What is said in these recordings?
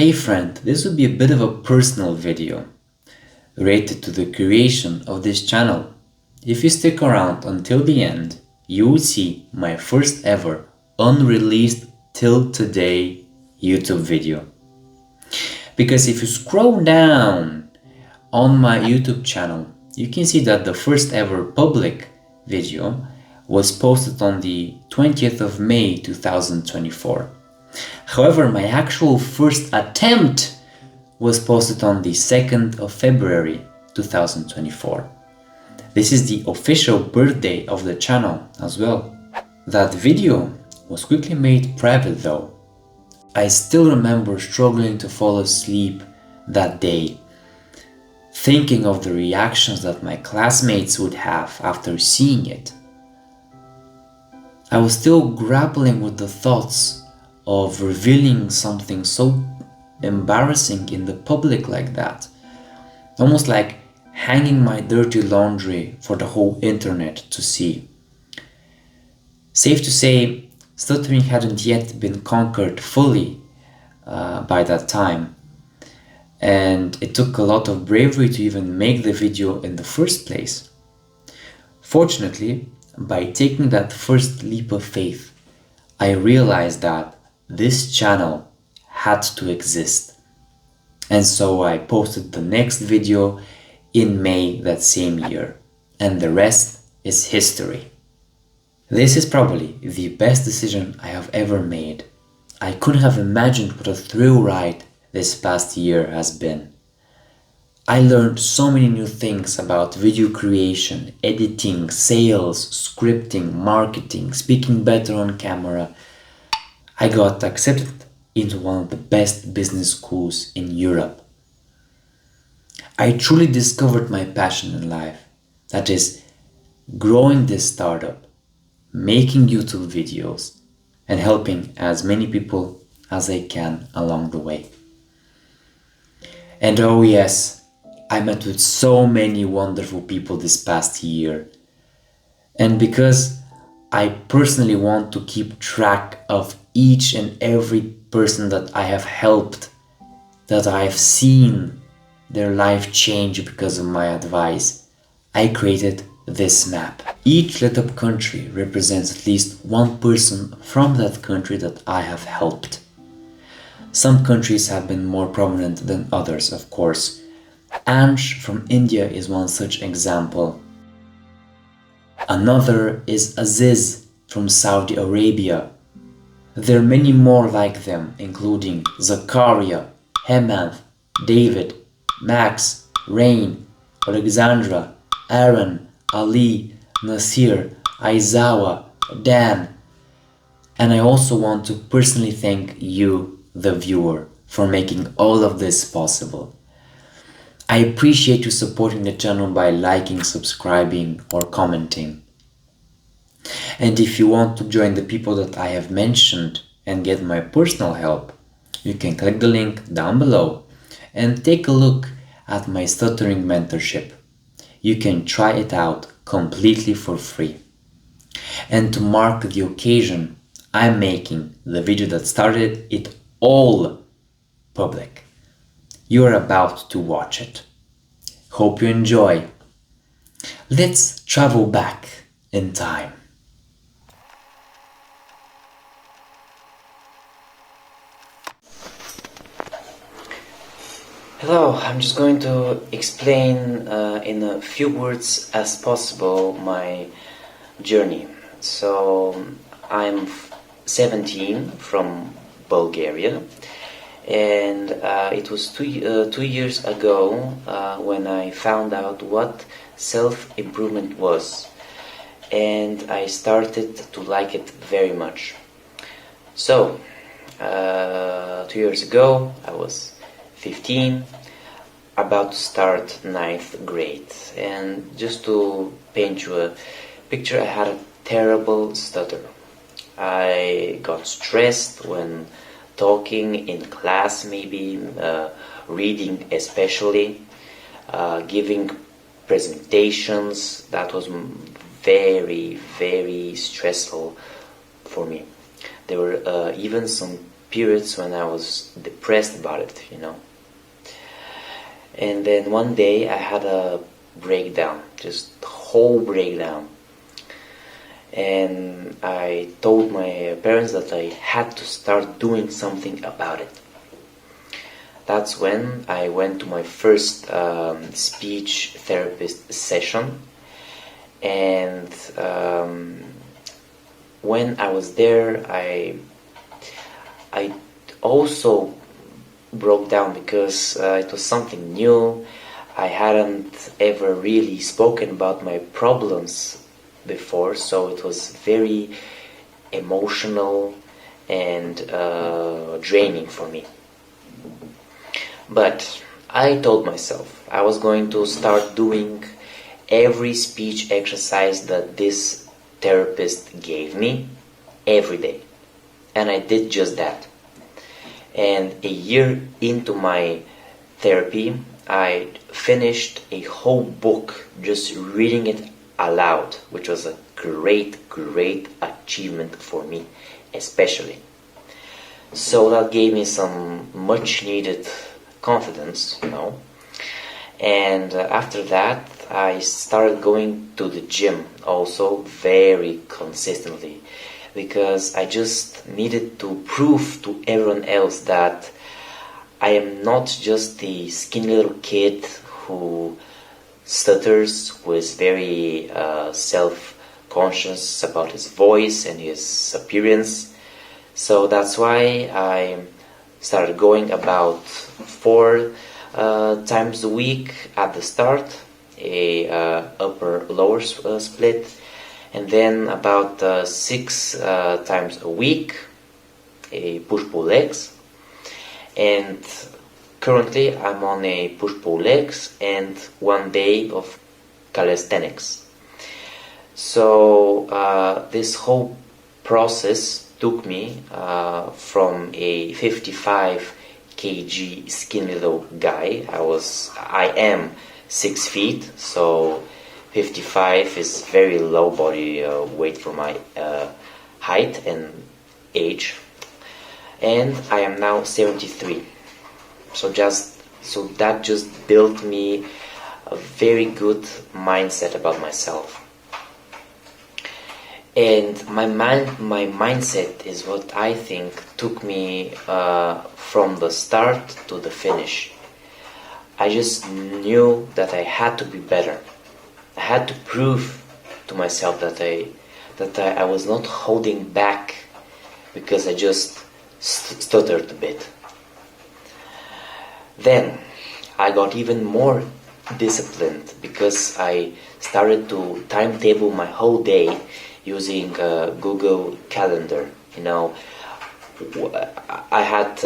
Hey friend, this would be a bit of a personal video related to the creation of this channel. If you stick around until the end, you will see my first ever unreleased till today YouTube video. Because if you scroll down on my YouTube channel, you can see that the first ever public video was posted on the 20th of May 2024. However, my actual first attempt was posted on the 2nd of February 2024. This is the official birthday of the channel as well. That video was quickly made private though. I still remember struggling to fall asleep that day, thinking of the reactions that my classmates would have after seeing it. I was still grappling with the thoughts of revealing something so embarrassing in the public like that. Almost like hanging my dirty laundry for the whole internet to see. Safe to say, stuttering hadn't yet been conquered fully by that time. And it took a lot of bravery to even make the video in the first place. Fortunately, by taking that first leap of faith, I realized that this channel had to exist. And so I posted the next video in May that same year, and the rest is history. This is probably the best decision I have ever made. I couldn't have imagined what a thrill ride this past year has been. I learned so many new things about video creation, editing, sales, scripting, marketing, speaking better on camera. I got accepted into one of the best business schools in Europe. I truly discovered my passion in life, that is, growing this startup, making YouTube videos, and helping as many people as I can along the way. And oh yes, I met with so many wonderful people this past year. And because I personally want to keep track of each and every person that I have helped, that I have seen their life change because of my advice, I created this map. Each lit up country represents at least one person from that country that I have helped. Some countries have been more prominent than others, of course. Ansh from India is one such example. Another is Aziz from Saudi Arabia. There are many more like them, including Zakaria, Hemant, David, Max, Rain, Alexandra, Aaron, Ali, Nasir, Aizawa, Dan. And I also want to personally thank you, the viewer, for making all of this possible. I appreciate you supporting the channel by liking, subscribing, or commenting. And if you want to join the people that I have mentioned and get my personal help, you can click the link down below and take a look at my stuttering mentorship. You can try it out completely for free. And to mark the occasion, I'm making the video that started it all public. You're about to watch it. Hope you enjoy. Let's travel back in time. Hello, I'm just going to explain in a few words as possible my journey. So, I'm 17 from Bulgaria, and it was two years ago when I found out what self-improvement was, and I started to like it very much. So, 2 years ago I was 15, about to start 9th grade, and just to paint you a picture, I had a terrible stutter. I got stressed when talking in class, maybe reading especially, giving presentations. That was very, very stressful for me. There were even some periods when I was depressed about it, And then one day I had a breakdown, just whole breakdown. And I told my parents that I had to start doing something about it. That's when I went to my first speech therapist session. And when I was there, I also broke down because it was something new. I hadn't ever really spoken about my problems before, so it was very emotional and draining for me. But I told myself I was going to start doing every speech exercise that this therapist gave me every day. And I did just that. And a year into my therapy, I finished a whole book just reading it aloud, which was a great achievement for me, especially. So that gave me some much needed confidence, And after that, I started going to the gym also very consistently, because I just needed to prove to everyone else that I am not just the skinny little kid who stutters, who is very self-conscious about his voice and his appearance. So that's why I started going about 4 times a week at the start, a upper-lower split, and then about 6 times a week, a push-pull legs. And currently I'm on a push-pull legs and 1 day of calisthenics. So this whole process took me from a 55 kg skinny little guy. I am 6 feet, so 55 is very low body weight for my height and age, and I am now 73. So that just built me a very good mindset about myself. And my mindset is what I think took me from the start to the finish. I just knew that I had to be better. I had to prove to myself that I was not holding back because I just stuttered a bit. Then I got even more disciplined because I started to timetable my whole day using Google Calendar. I had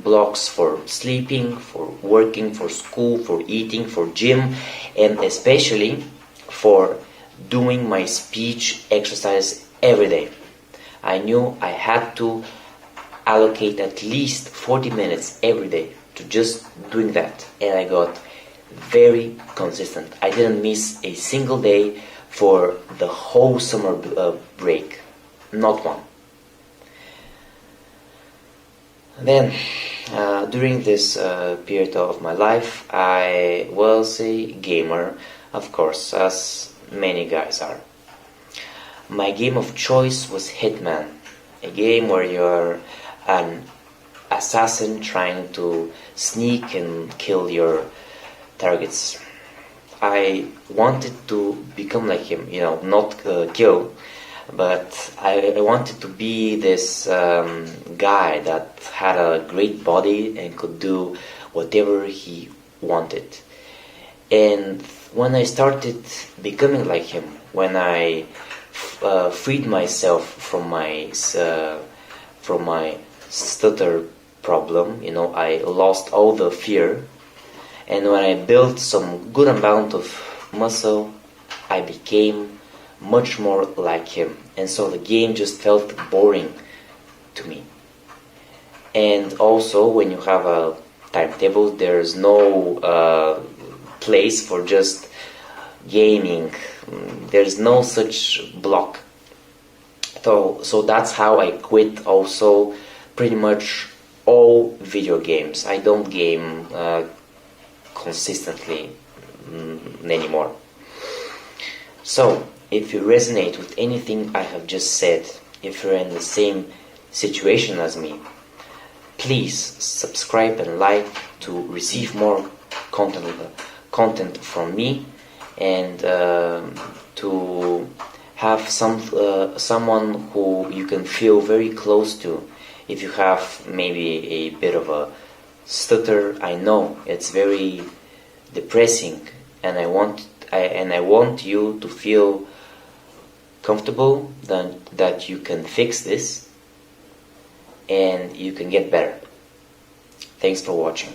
blocks for sleeping, for working, for school, for eating, for gym, and especially for doing my speech exercise every day. I knew I had to allocate at least 40 minutes every day to just doing that, and I got very consistent. I didn't miss a single day for the whole summer break, not one. Then, during this period of my life, I was a gamer, of course, as many guys are. My game of choice was Hitman, a game where you're an assassin trying to sneak and kill your targets. I wanted to become like him, not kill, but I wanted to be this guy that had a great body and could do whatever he wanted. And when I started becoming like him, when I freed myself from my stutter problem, I lost all the fear. And when I built some good amount of muscle, I became much more like him. And so the game just felt boring to me. And also, when you have a timetable, there's no place for just gaming. There's no such block. So that's how I quit also pretty much all video games. I don't game consistently anymore. So, if you resonate with anything I have just said, if you're in the same situation as me, please subscribe and like to receive more content from me, and to have someone who you can feel very close to. If you have maybe a bit of a stutter, I know it's very depressing, and I want you to feel comfortable that you can fix this and you can get better. Thanks for watching.